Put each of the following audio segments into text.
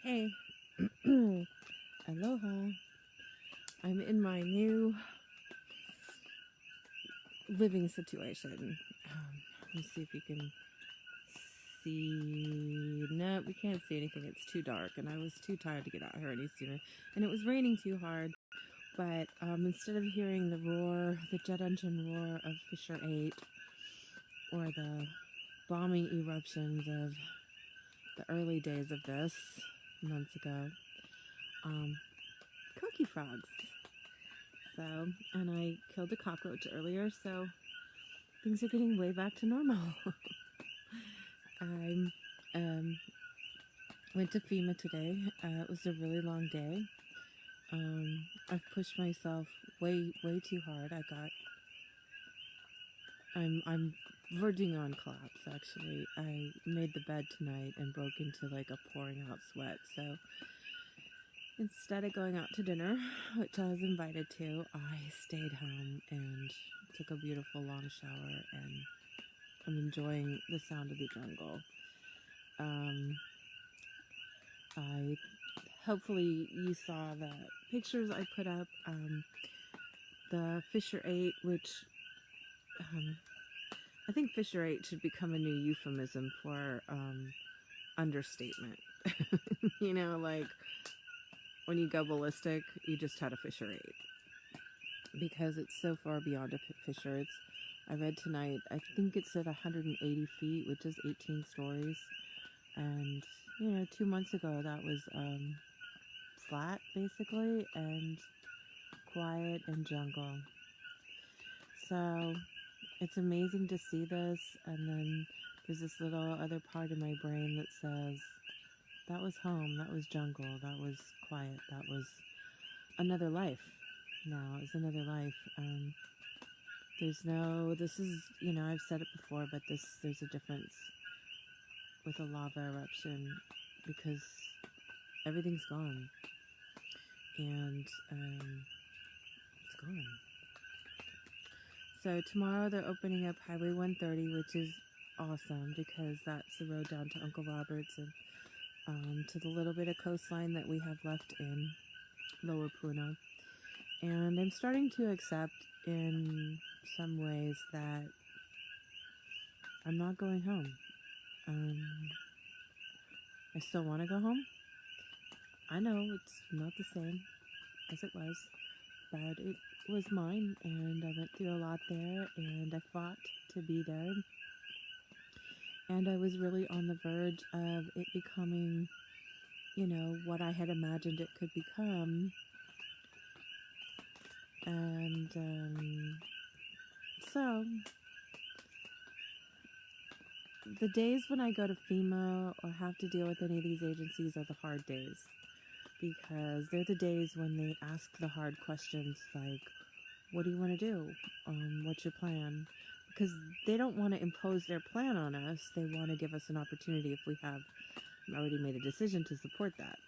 Hey, aloha. I'm in my new living situation. Let me see if you can see. No, we can't see anything. It's too dark, and I was too tired to get out here any sooner. And it was raining too hard. But instead of hearing the roar, the jet engine roar of Fissure 8, or the bombing eruptions of the early days of this months ago, cookie frogs. So, and I killed a cockroach earlier, so things are getting way back to normal. I went to FEMA today. It was a really long day. I've pushed myself way too hard. I'm verging on collapse, actually. I made the bed tonight and broke into like a pouring out sweat. So instead of going out to dinner, which I was invited to, I stayed home and took a beautiful long shower, and I'm enjoying the sound of the jungle. Hopefully you saw the pictures I put up, the Fissure 8, which I think Fissure 8 should become a new euphemism for understatement. You know, like when you go ballistic, you just had a Fissure 8. Because it's so far beyond a fissure. I read tonight, I think it's at 180 feet, which is 18 stories. And, 2 months ago that was flat, basically, and quiet and jungle. So it's amazing to see this, and then there's this little other part of my brain that says, that was home, that was jungle, that was quiet, that was another life. Now it's another life. This is, I've said it before, but there's a difference with a lava eruption because everything's gone. And it's gone. So tomorrow they're opening up Highway 130, which is awesome because that's the road down to Uncle Robert's and to the little bit of coastline that we have left in Lower Puna. And I'm starting to accept in some ways that I'm not going home. I still want to go home. I know it's not the same as it was, but it was mine, and I went through a lot there, and I fought to be there. And I was really on the verge of it becoming, what I had imagined it could become. And so the days when I go to FEMA or have to deal with any of these agencies are the hard days, because they're the days when they ask the hard questions like, what do you want to do? What's your plan? Because they don't want to impose their plan on us. They want to give us an opportunity if we have already made a decision to support that.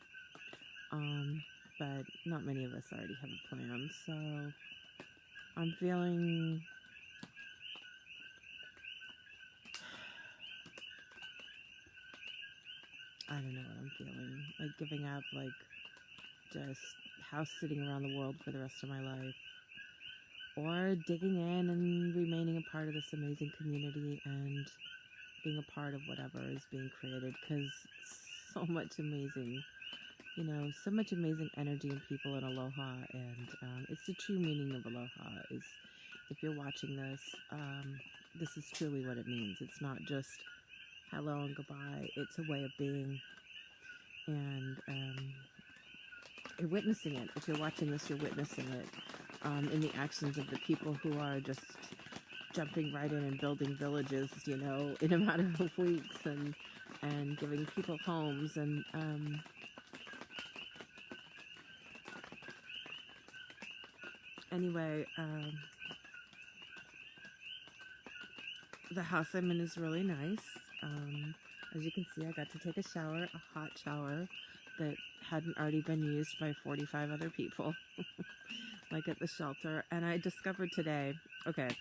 But not many of us already have a plan, so I'm feeling I don't know what I'm feeling, like giving up, like just house sitting around the world for the rest of my life, or digging in and remaining a part of this amazing community and being a part of whatever is being created, because so much amazing energy and people in Aloha, and it's the true meaning of Aloha. Is if you're watching this, this is truly what it means. It's not just hello and goodbye. It's a way of being, and you're witnessing it. If you're watching this, you're witnessing it in the actions of the people who are just jumping right in and building villages, in a matter of weeks, and giving people homes, and anyway, the house I'm in is really nice. As you can see, I got to take a shower, a hot shower that hadn't already been used by 45 other people, like at the shelter. And I discovered today, okay,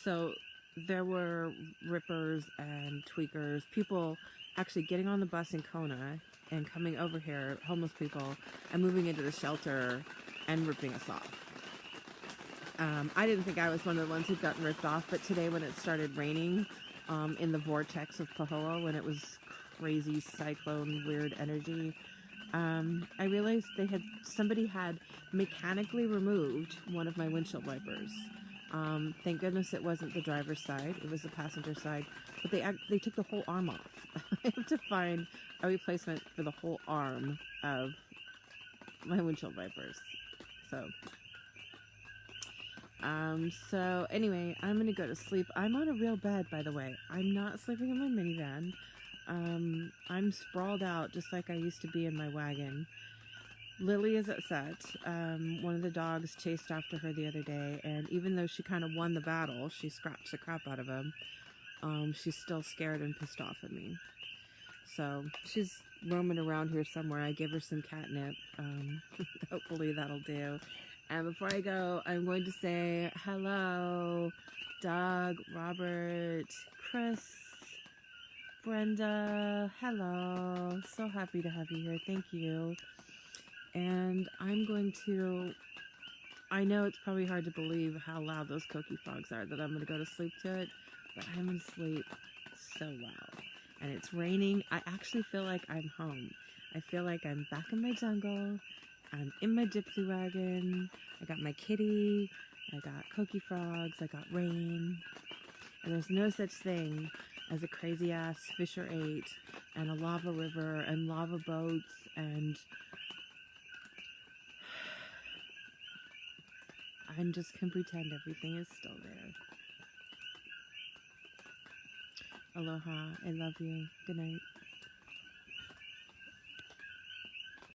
so there were rippers and tweakers, people actually getting on the bus in Kona and coming over here, homeless people, and moving into the shelter and ripping us off. I didn't think I was one of the ones who'd gotten ripped off, but today when it started raining in the vortex of Pahoa, when it was crazy cyclone, weird energy, I realized somebody had mechanically removed one of my windshield wipers. Thank goodness it wasn't the driver's side, it was the passenger side, but they took the whole arm off. I have to find a replacement for the whole arm of my windshield wipers. So anyway, I'm gonna go to sleep. I'm on a real bed, by the way. I'm not sleeping in my minivan. I'm sprawled out just like I used to be in my wagon. Lily is upset. One of the dogs chased after her the other day, and even though she kind of won the battle, she scratched the crap out of him. She's still scared and pissed off at me. So she's roaming around here somewhere. I gave her some catnip. Hopefully that'll do. And before I go, I'm going to say hello, Doug, Robert, Chris, Brenda. Hello. So happy to have you here. Thank you. And I'm going to, I know it's probably hard to believe how loud those Koki frogs are, that I'm going to go to sleep to it, but I'm going to sleep so well. And it's raining. I actually feel like I'm home. I feel like I'm back in my jungle. I'm in my gypsy wagon. I got my kitty. I got Koki frogs. I got rain. And there's no such thing as a crazy ass Fissure 8 and a lava river and lava boats and I just can pretend everything is still there. Aloha. I love you. Good night.